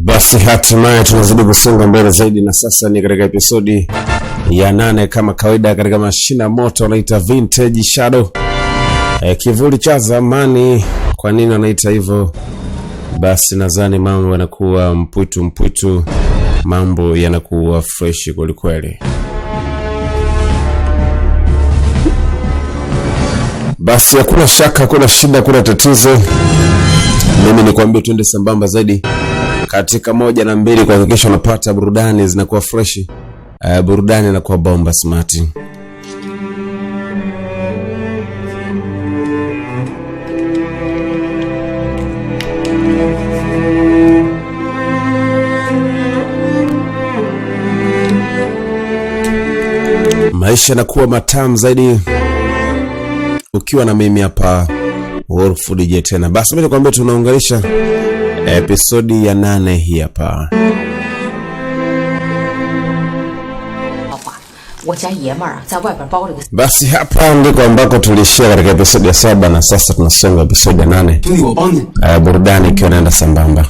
Basi hatimaye tunazidi kusonga mbele zaidi, na sasa ni katika episodi ya 8 kama kawaida katika mashina moto wanaita Vintage Shadow. Kivuli cha zamani. Kwa nini wanaita hivyo? Basi nadhani mambo yanakuwa mpwitu, mambo yanakuwa fresh kweli kweli. Basi hakuna shaka, hakuna shida, hakuna tatizo. Mimi nikwambia tuende sambamba zaidi katika 1 na 2 kuhakikisha unapata burudani zinakuwa fresh. Burudani inakuwa bomba smart. Maisha yanakuwa matamu zaidi ukiwa na mimi hapa Wolf DJ tena. Basi mimi nakwambia tunaunganisha episodi ya 8 hii hapa. Basi hapa ndiko ambako tulishia katika episodi ya 7 na sasa tunasonga episodi ya 8. Burudani ikiwa inaenda sambamba.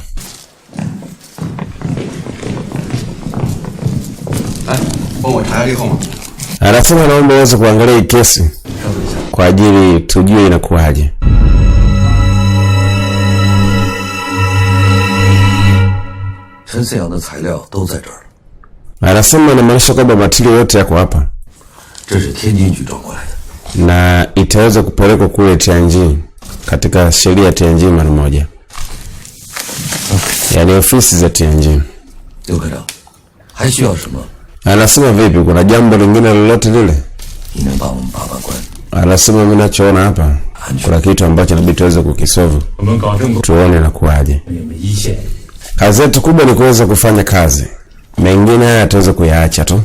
Anasema naomba uweze kuangalia hii kesi kwa ajili tujue inakuaje. Anasema inamaanisha kwamba material yote yako hapa na itaweza kupelekwa kule Tianjin katika sheria ya Tianjin mara moja, yaani ofisi za Tianjin. Anasema vipi, kuna jambo lingine lolote lile? Anasema mimi nachoona hapa kuna kitu ambacho inabidi tuweze kukisolve, tuone inakuaje. Kazi yetu kubwa ni kuweza kufanya kazi, mengine haya tuweze kuyaacha tu.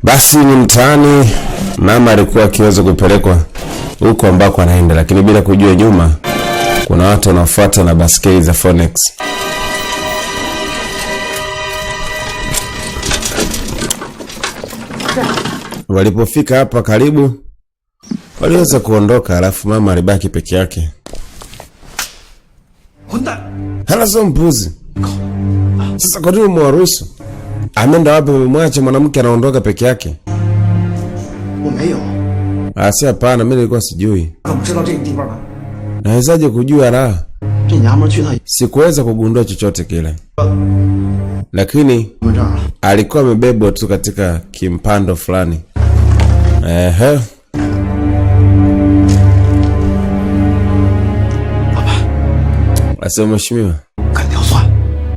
Basi ni mtaani, mama alikuwa akiweza kupelekwa huko ambako anaenda, lakini bila kujua nyuma kuna watu wanafuata na baskeli za Phoenix. Walipofika hapa karibu waliweza kuondoka, alafu mama alibaki peke yake. Halazo mpuzi. Sasa kwa nini mwaruhusu? Ameenda wapi mmwache mwanamke anaondoka peke yake? Asi hapana, mimi nilikuwa sijui. Nawezaje kujua la? Sikuweza kugundua chochote kile. Lakini alikuwa amebebwa tu katika kimpando fulani. Asema mheshimiwa,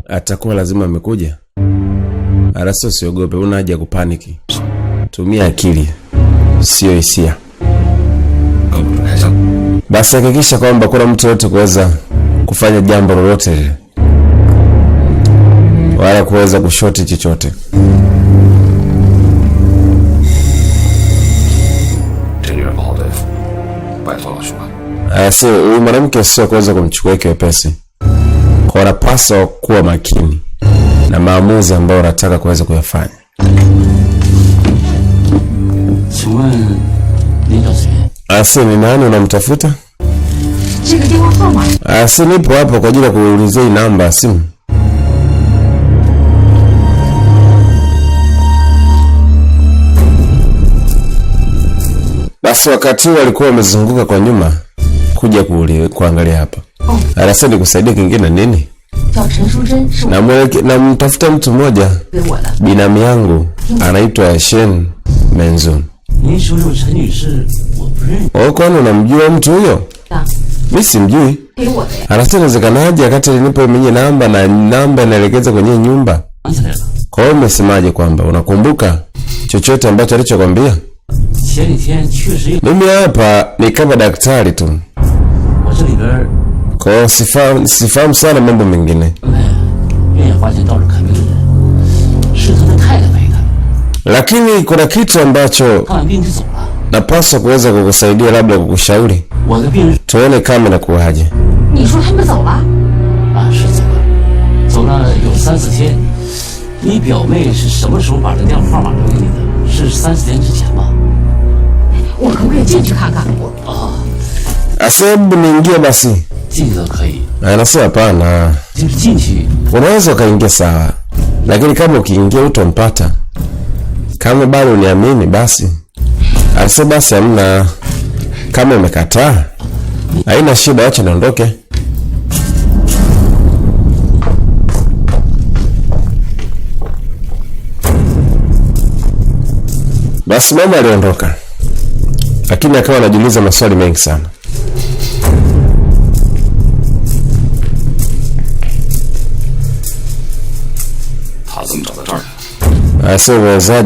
atakuwa lazima amekuja. Alaso usiogope, una haja kupaniki. Tumia akili, sio hisia. Basi hakikisha kwamba kuna mtu yote kuweza kufanya jambo lolote wala kuweza kushoti chochote. Huyu mwanamke sio kuweza kumchukua kiwepesi. Kwa unapaswa kuwa makini na maamuzi ambayo unataka kuweza kuyafanya. Ni nani unamtafuta? Nipo hapo kwa ajili ya kuulizia hii namba ya simu. Basi wakati walikuwa wamezunguka kwa nyuma kuja kuangalia hapa. Anasema nikusaidia kingine nini? Na mtafuta mtu mmoja, binamu yangu anaitwa Shen Menzun. Kwani unamjua mtu huyo? Mimi simjui. Anasema inawezekanaje wakati alinipa mwenye namba na namba inaelekeza kwenye nyumba? Kwa hiyo umesemaje kwamba unakumbuka chochote ambacho alichokwambia? Mimi hapa ni kama daktari tu. Kwa hiyo sifahamu sana mambo mengine. Lakini kuna kitu ambacho napaswa kuweza kukusaidia, labda kukushauri. Tuone kama inakuaje. Asebu niingie basi. Anasema hapana. Unaweza ukaingia sawa, lakini kama ukiingia utampata. Kama bado uniamini basi. Alisema basi hamna. Kama umekataa, haina shida, acha niondoke. Basi mama aliondoka, lakini akawa anajiuliza maswali mengi sana.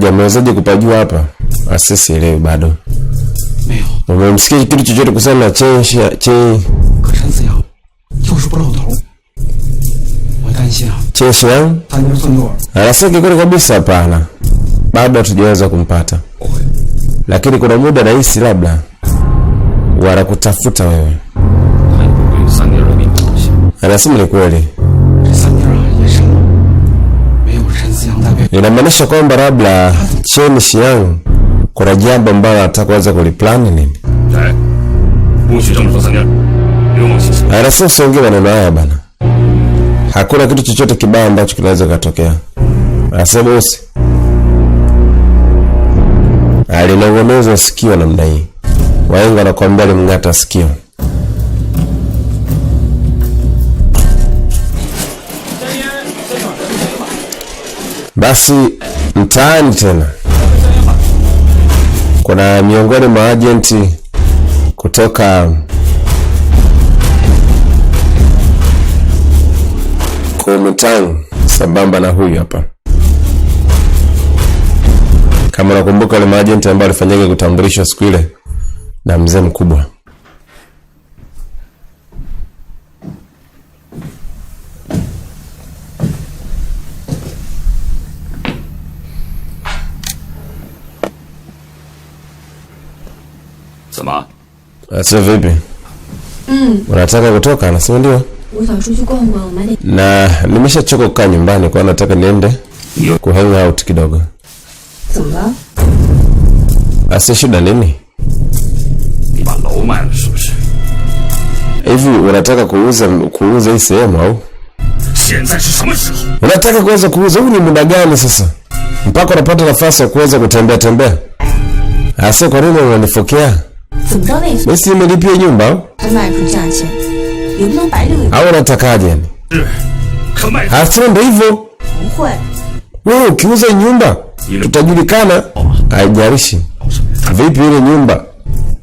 Amewezaje kupajua hapa? Sielewi bado. Umemsikia kitu chochote kusema na Chen Xiang? Anasema kweli kabisa hapana. Bado hatujaweza kumpata. Lakini kuna muda nahisi labda wanakutafuta wewe. Anasema ni kweli. Inamaanisha kwamba labda Chen Xiang kuna jambo ambalo anataka kuweza kuliplani nini? Anasema usiongee maneno haya bana. Hakuna kitu chochote kibaya ambacho kinaweza kutokea. Anasema usi. Alinong'oneza sikio namna hii. Wahenga wanakuambia limng'ata sikio. Basi mtaani tena kuna miongoni mwa agenti kutoka Kuomintang sambamba na huyu hapa. Kama nakumbuka wale maagenti ambao walifanyika kutambulishwa siku ile na mzee mkubwa. Sasa vipi? Unataka kutoka? Anasema ndio. Na nimeshachoka kukaa nyumbani, kwa nataka niende ku hang out kidogo. Asa shida nini? Hivi unataka kuuza hii sehemu au? Unataka kuweza kuuza? Huu ni muda gani sasa mpaka unapata nafasi ya kuweza kutembea? Asa kwa nini unanifokea? Basi nimelipia nyumba au unatakaje yani? Hasa ndio hivyo. Wewe ukiuza nyumba tutajulikana. Haijalishi vipi ile nyumba,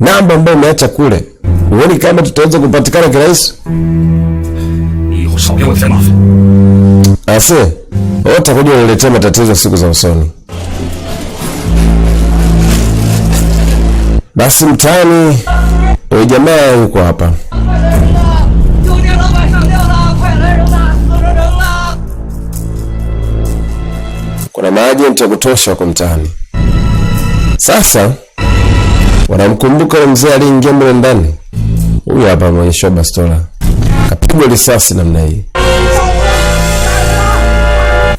namba ambayo umeacha kule, uone kama tutaweza kupatikana kirahisi. Ase utakuja uniletea matatizo siku za usoni. Basi mtaani huyu jamaa yuko hapa. Kuna maagenti ya kutosha kwa mtaani. Sasa wanamkumbuka mzee aliingia mle ndani. Huyu hapa ameonyeshwa bastola. Kapigwa risasi namna hii.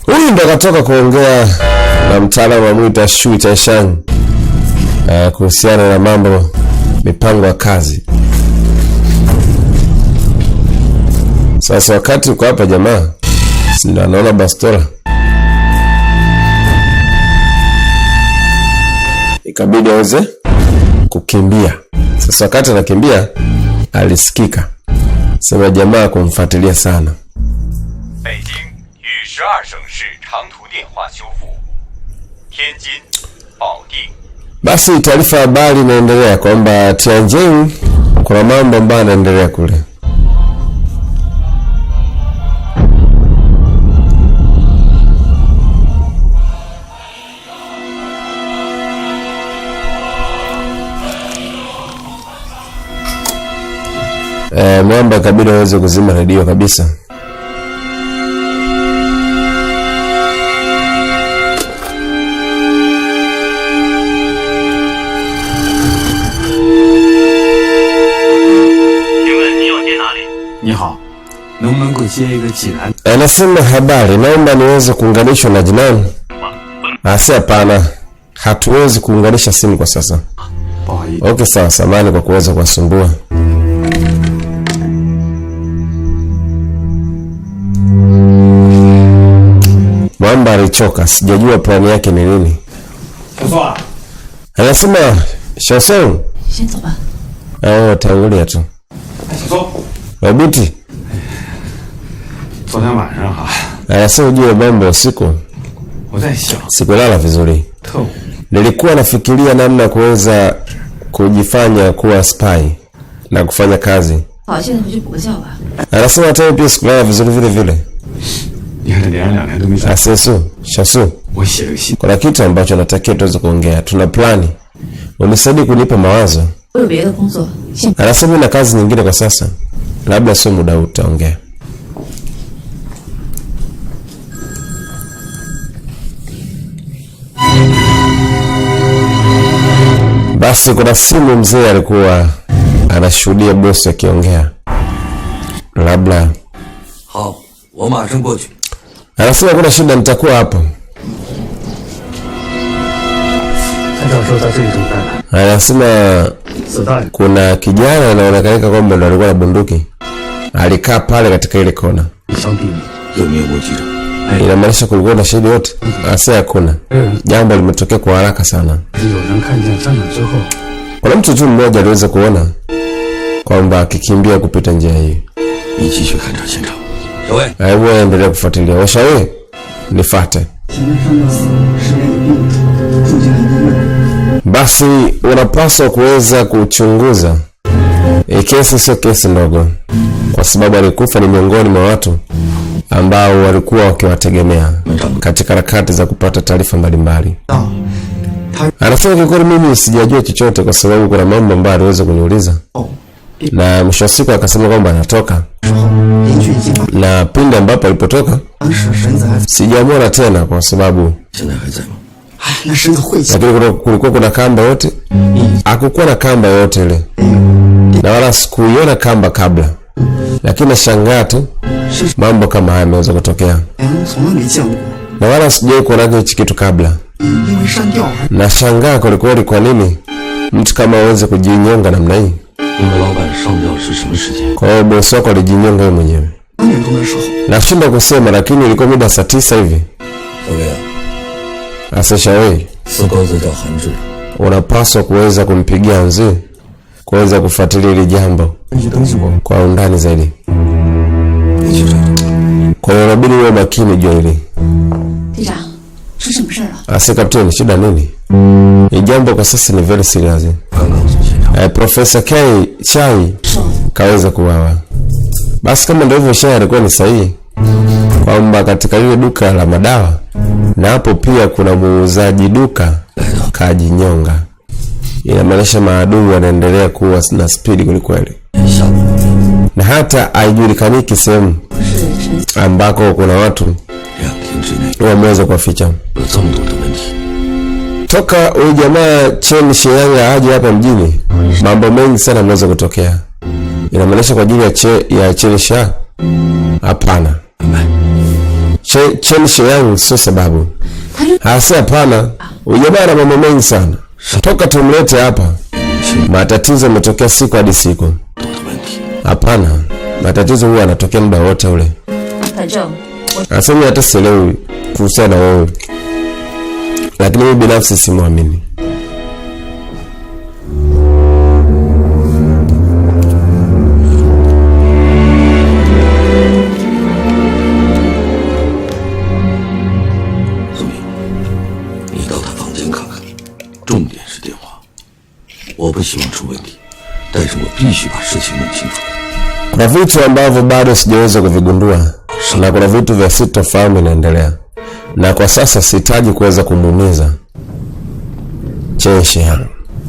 Huyu ndo akatoka kuongea na mtaalamu wa mwita Shu Taishan kuhusiana na mambo mipango ya kazi. Sasa wakati uko hapa jamaa, ndio anaona bastola. Ikabidi aweze kukimbia. Sasa wakati anakimbia alisikika sema jamaa kumfuatilia sana. Beijing yu 12 省市长途电话修复。天津、保定. Basi taarifa ya habari inaendelea kwamba Tianjin kuna mambo ambayo yanaendelea kule. Mwamba kabila waweze kuzima redio kabisa. Anasema habari, naomba niweze kuunganishwa na Jinan. Asa hapana, hatuwezi kuunganisha simu kwa sasa. Okay sawa, samahani kwa kuweza kuwasumbua. alichoka, sijajua plan yake ni nini. Anasema, Shasong. Tangulia tu. Wabiti. Anasema ujue mambo usiku. Sikulala vizuri. Nilikuwa nafikiria namna kuweza kujifanya kuwa spy na kufanya kazi. Anasema hata pia sikulala vizuri vile vile. Asesu, Shasu. Kuna kitu ambacho natakia tuweze kuongea. Tuna plani. Unisaidie kunipa mawazo. Anasema na kazi nyingine kwa sasa. Labda sio muda utaongea. Basi kuna simu mzee alikuwa anashuhudia bosi akiongea. Labda. Anasema kuna shida, nitakuwa hapo. Anasema kuna kijana anaonekana kwamba ndo alikuwa na bunduki. Alikaa pale katika ile kona. Inamaanisha kulikuwa na shida yote? Asa hakuna. Jambo limetokea kwa haraka sana. Kuna mtu tu mmoja aliweza kuona kwamba akikimbia kupita njia hii. Hebu endelea kufuatilia. Washauri nifuate. Basi unapaswa kuweza kuchunguza. Kesi sio kesi ndogo, kwa sababu alikufa ni miongoni mwa watu ambao walikuwa wakiwategemea katika harakati za kupata taarifa mbalimbali. Anasema kwa kweli mimi sijajua chochote kwa sababu kuna mambo ambayo aliweza kuniuliza. Na mwisho wa siku akasema kwamba anatoka. Na pindi ambapo alipotoka sijamwona tena kwa sababu lakini kulikuwa kuna kamba yote. Hakukuwa na kamba yote ile. Na wala sikuiona kamba kabla. Lakini nashangaa tu mambo kama haya yameweza kutokea. Na wala sijawahi kuona hichi kitu kabla. Nashangaa kweli kwa nini mtu kama aweze kujinyonga namna hii. Kwa hiyo bosi wako alijinyonga yeye mwenyewe. Nashinda kusema lakini ilikuwa muda saa 9 hivi. Asesha wewe. Unapaswa kuweza kumpigia Nzi kuweza kufuatilia hili jambo kwa undani zaidi. Kwa hiyo inabidi uwe makini juu hili. Ase kapteni, shida nini? Ni jambo kwa sasa ni very serious. Professor Chai kaweza kuwawa. Basi kama ndio hivyo Chai alikuwa ni sahihi. Kwamba katika ile duka la madawa na hapo pia kuna muuzaji duka kajinyonga. Inamaanisha maadui wanaendelea kuwa na speed kulikweli. Na hata haijulikaniki sehemu ambako kuna watu wameweza kuficha. Toka huyu jamaa Chen Xiang aje hapa mjini, mambo mengi sana yameweza kutokea. Inamaanisha kwa ajili ya Chen Xiang? Hapana. Chen Xiang sio sababu. Hasa hapana. Huyu jamaa ana mambo mengi sana. Toka tumlete hapa, matatizo yametokea siku hadi siku. Hapana, matatizo huwa yanatokea muda wote ule. Asema hata sielewi kuhusiana na wewe. Lakini mimi binafsi simwamini. Kuna vitu ambavyo bado sijaweza kuvigundua na kuna vitu vya sitofahamu inaendelea. Na kwa sasa sihitaji kuweza kumuumiza Chen Xiang.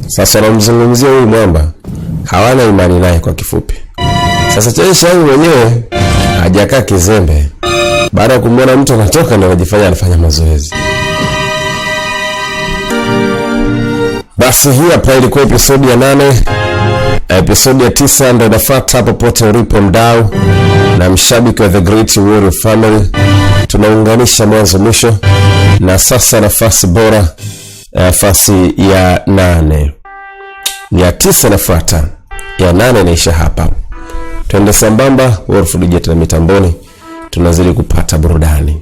Sasa namzungumzia huyu mwamba, hawana imani naye kwa kifupi. Sasa Chen Xiang mwenyewe hajakaa kizembe. Baada ya kumwona mtu anatoka ndio anajifanya anafanya mazoezi. Basi hii hapa ilikuwa episodi ya 8. Episodi ya 9 ndio inafuata popote ulipo mdau na mshabiki wa The Great Warrior Family. Tunaunganisha mwanzo mwisho na sasa nafasi bora, nafasi ya 8. Ya 9 inafuata, ya 8 inaisha hapa. Twende sambamba, Wolf Digital mitamboni. Tunazidi kupata burudani.